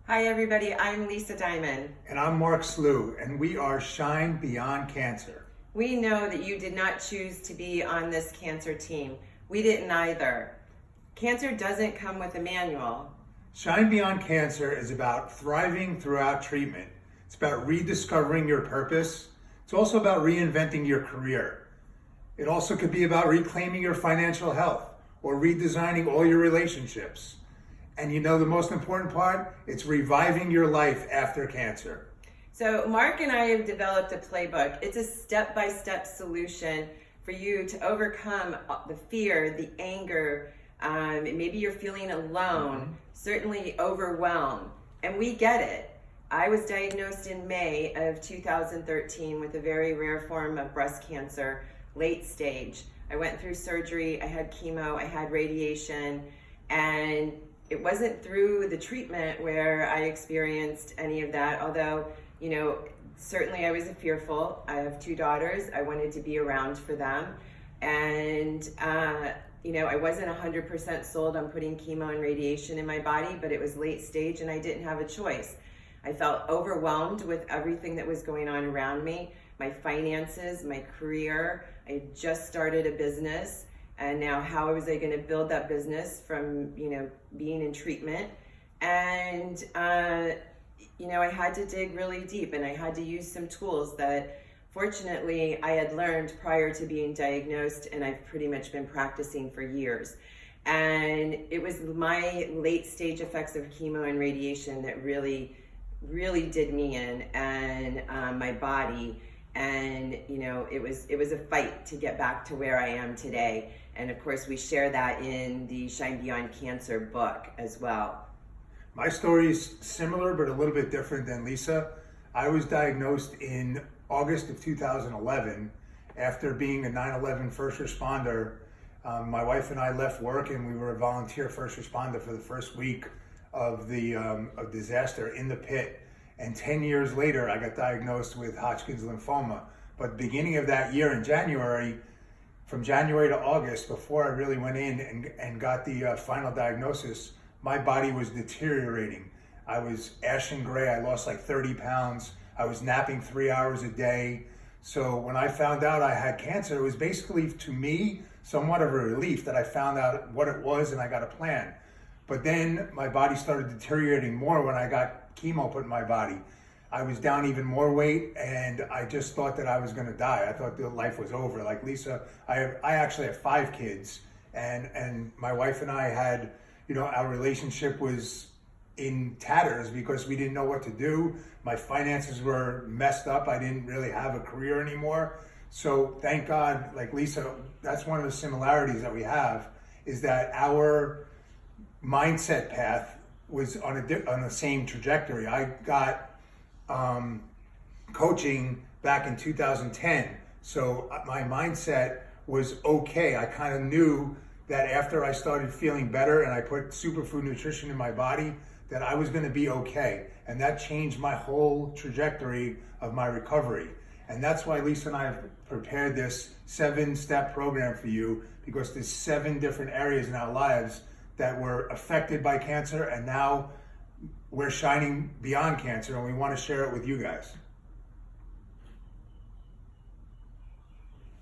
Hi everybody, I'm Lisa Diamond. And I'm Mark Slugh, and we are Shine Beyond Cancer. We know that you did not choose to be on this cancer team. We didn't either. Cancer doesn't come with a manual. Shine Beyond Cancer is about thriving throughout treatment. It's about rediscovering your purpose. It's also about reinventing your career. It also could be about reclaiming your financial health or redesigning all your relationships. And you know the most important part? It's reviving your life after cancer. So Mark and I have developed a playbook. It's a step-by-step solution for you to overcome the fear, the anger, maybe you're feeling alone, certainly overwhelmed, and we get it. I was diagnosed in May of 2013 with a very rare form of breast cancer, late stage. I went through surgery, I had chemo, I had radiation, and it wasn't through the treatment where I experienced any of that, although, you know, certainly I was fearful. I have two daughters. I wanted to be around for them. And, you know, I wasn't 100% sold on putting chemo and radiation in my body, but it was late stage and I didn't have a choice. I felt overwhelmed with everything that was going on around me, my finances, my career. I had just started a business. And now how was I going to build that business from, you know, being in treatment? And, you know, I had to dig really deep and I had to use some tools that fortunately I had learned prior to being diagnosed, and I've pretty much been practicing for years. And it was my late stage effects of chemo and radiation that really did me in, and my body. And you know, it was a fight to get back to where I am today. And of course we share that in the Shine Beyond Cancer book as well. My story is similar but a little bit different than Lisa. I was diagnosed in August of 2011 after being a 9/11 first responder. My wife and I left work and we were a volunteer first responder for the first week of the disaster in the pit. And 10 years later, I got diagnosed with Hodgkin's lymphoma. But beginning of that year in January, from January to August, before I really went in and got the final diagnosis, my body was deteriorating. I was ashen gray. I lost like 30 pounds. I was napping 3 hours a day. So when I found out I had cancer, it was basically, to me, somewhat of a relief that I found out what it was and I got a plan. But then my body started deteriorating more when I got chemo put in my body. I was down even more weight and I just thought that I was gonna die. I thought that life was over. Like Lisa, I actually have 5 kids, and my wife and I had, you know, our relationship was in tatters because we didn't know what to do. My finances were messed up. I didn't really have a career anymore. So thank God, like Lisa, that's one of the similarities that we have, is that our mindset path was on the same trajectory. I got coaching back in 2010, so my mindset was okay. I kind of knew that after I started feeling better and I put superfood nutrition in my body, that I was going to be okay, and that changed my whole trajectory of my recovery. And that's why Lisa and I have prepared this 7-step program for you, because there's 7 different areas in our lives that were affected by cancer, and now we're shining beyond cancer, and we want to share it with you guys.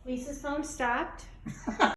Lisa's phone stopped.